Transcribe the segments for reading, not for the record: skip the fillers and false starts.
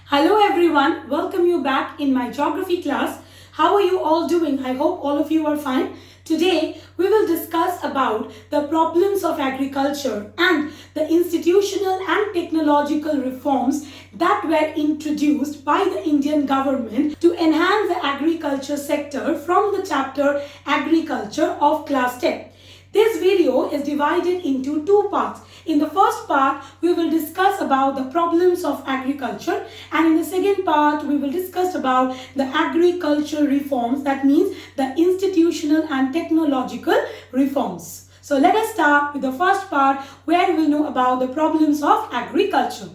Hello everyone, welcome you back in my geography class. How are you all doing? I hope all of you are fine. Today we will discuss about the problems of agriculture and the institutional and technological reforms that were introduced by the Indian government to enhance the agriculture sector from the chapter Agriculture of class 10. This video is divided into two parts. In the first part, we will discuss about the problems of agriculture, and in the second part, we will discuss about the agricultural reforms, that means the institutional and technological reforms. So let us start with the first part where we will know about the problems of agriculture.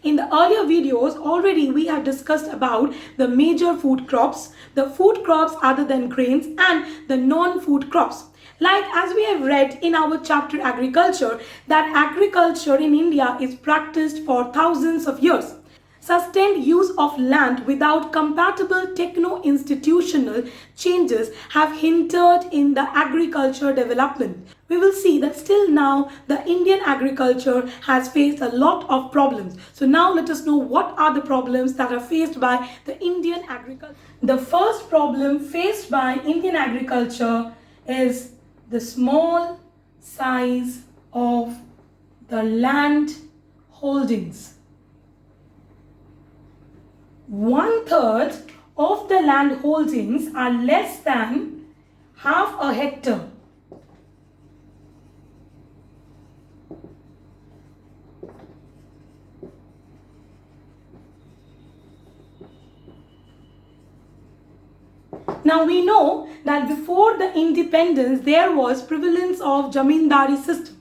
In the earlier videos, already we have discussed about the major food crops, the food crops other than grains, and the non-food crops. Like as we have read in our chapter Agriculture, that agriculture in India is practiced for thousands of years. Sustained use of land without compatible techno-institutional changes have hindered in the agriculture development. We will see that still now the Indian agriculture has faced a lot of problems. So now let us know what are the problems that are faced by the Indian agriculture. The first problem faced by Indian agriculture is the small size of the land holdings. 1/3 of the land holdings are less than half a hectare. Now we know that before the independence there was prevalence of Jamindari system.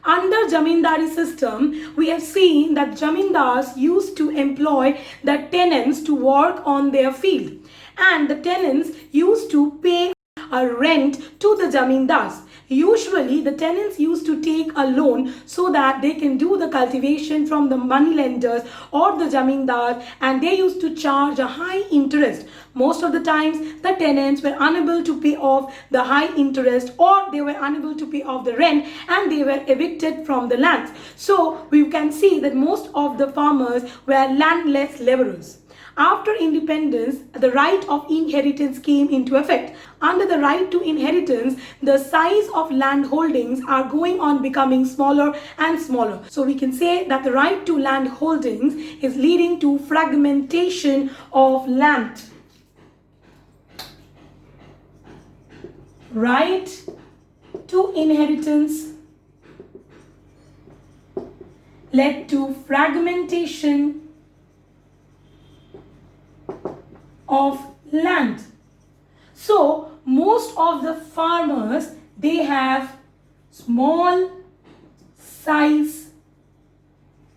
Under Jamindari system, we have seen that Jamindars used to employ the tenants to work on their field, and the tenants used to pay a rent to the Jamindars. Usually the tenants used to take a loan so that they can do the cultivation from the money lenders or the Jamindars, and they used to charge a high interest. Most of the times the tenants were unable to pay off the high interest, or they were unable to pay off the rent, and they were evicted from the lands. So we can see that most of the farmers were landless laborers. After independence, the right of inheritance came into effect. Under the right to inheritance, the size of land holdings are going on becoming smaller and smaller. So we can say that the right to land holdings is leading to fragmentation of land. Right to inheritance led to fragmentation of land. So most of the farmers, they have small size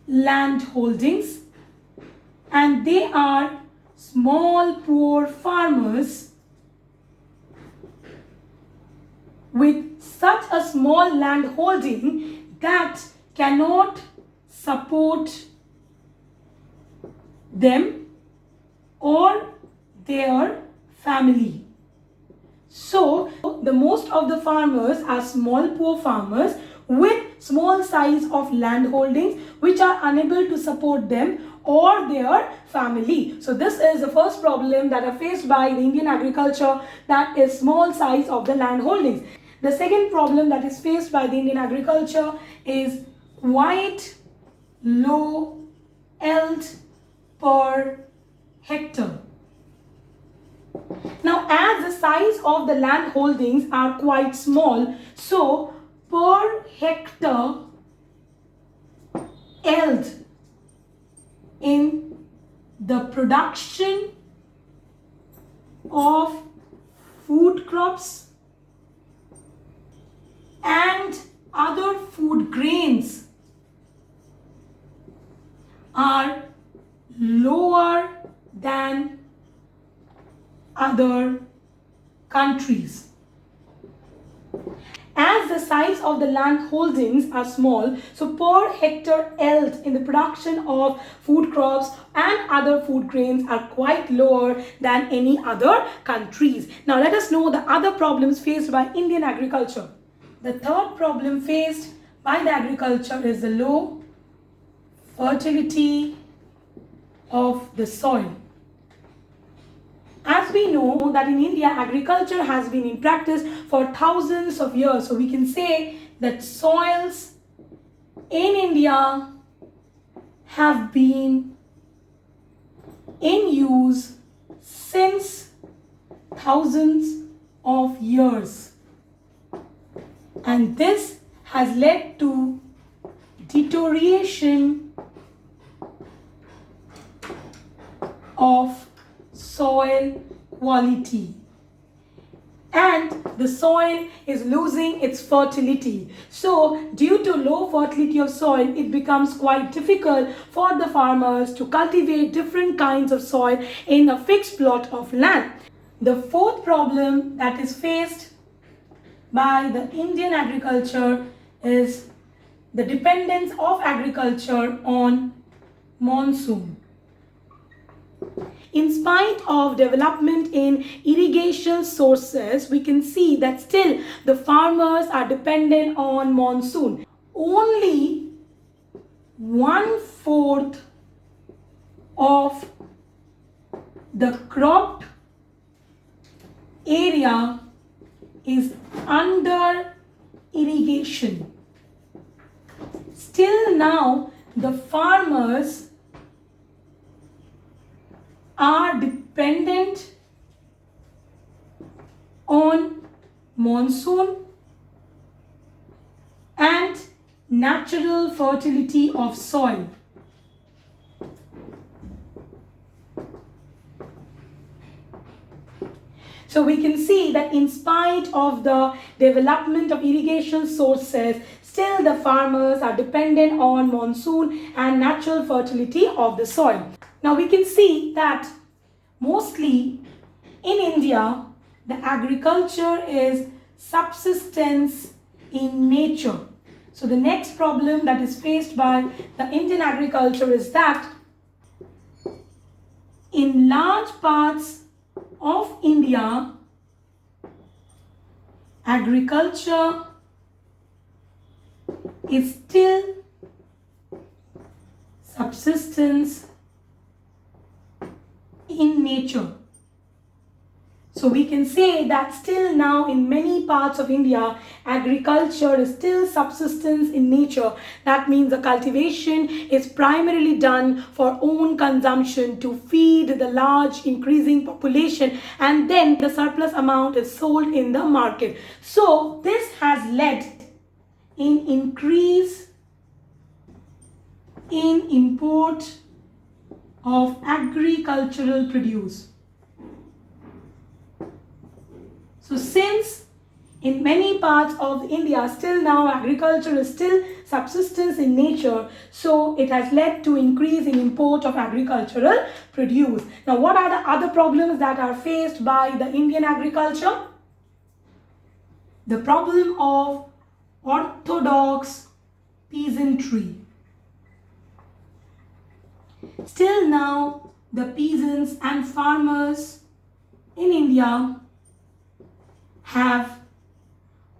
land holdings, and they are small poor farmers with such a small land holding that cannot support them or their family. So the most of the farmers are small poor farmers with small size of land holdings which are unable to support them or their family. So this is the first problem that are faced by the Indian agriculture, that is small size of the land holdings. The second problem that is faced by the Indian agriculture is quite low yield per hectare. Now as the size of the land holdings are quite small, so per hectare yield in the production of food crops and other food grains are lower than other countries. As the size of the land holdings are small, so per hectare yield in the production of food crops and other food grains are quite lower than any other countries. Now let us know the other problems faced by Indian agriculture. The third problem faced by the agriculture is the low fertility of the soil. As we know that in India, agriculture has been in practice for thousands of years. So we can say that soils in India have been in use since thousands of years. And this has led to deterioration of soil quality, and the soil is losing its fertility. So due to low fertility of soil, it becomes quite difficult for the farmers to cultivate different kinds of soil in a fixed plot of land. The fourth problem that is faced by the Indian agriculture is the dependence of agriculture on monsoon. In spite of development in irrigation sources, we can see that still the farmers are dependent on monsoon. Only 1/4 of the cropped area is under irrigation. Still now, the farmers are dependent on monsoon and natural fertility of soil. So we can see that in spite of the development of irrigation sources, still the farmers are dependent on monsoon and natural fertility of the soil. Now we can see that mostly in India, the agriculture is subsistence in nature. So the next problem that is faced by the Indian agriculture is that in large parts of India, agriculture is still subsistence in nature. So we can say that still now in many parts of India, agriculture is still subsistence in nature. That means the cultivation is primarily done for own consumption to feed the large increasing population, and then the surplus amount is sold in the market. So this has led in increase in import of agricultural produce. So since in many parts of India still now agriculture is still subsistence in nature, so it has led to increase in import of agricultural produce. Now what are the other problems that are faced by the Indian agriculture? The problem of orthodox peasantry. Still now the peasants and farmers in India have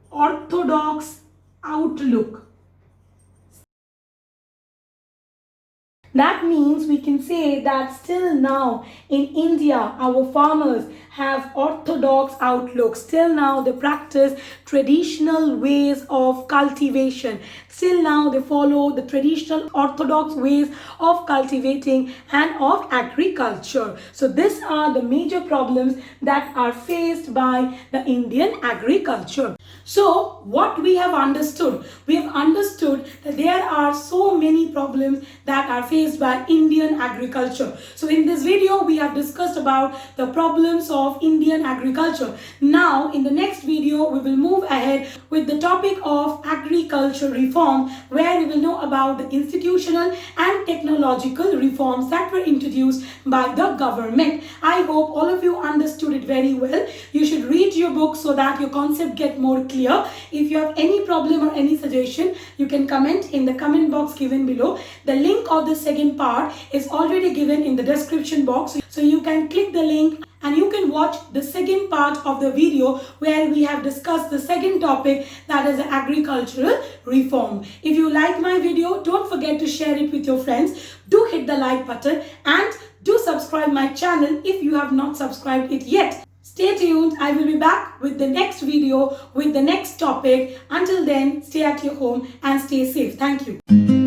orthodox outlook. That means we can say that still now in India, our farmers have orthodox outlook. Still now they practice traditional ways of cultivation. Still now they follow the traditional orthodox ways of cultivating and of agriculture. So these are the major problems that are faced by the Indian agriculture. So what we have understood that there are so many problems that are faced by Indian agriculture. So in this video, we have discussed about the problems of Indian agriculture. Now in the next video, we will move ahead with the topic of agriculture reform, where we will know about the institutional and technological reforms that were introduced by the government. I hope all of you understood it very well. You should read your book so that your concept get more clear. If you have any problem or any suggestion, you can comment in the comment box given below. The link of the second part is already given in the description box, so you can click the link and you can watch the second part of the video where we have discussed the second topic, that is the agricultural reform. If you like my video, don't forget to share it with your friends. Do hit the like button and Do subscribe my channel if you have not subscribed it yet. Stay tuned. I will be back with the next video with the next topic. Until then, stay at your home and stay safe. Thank you.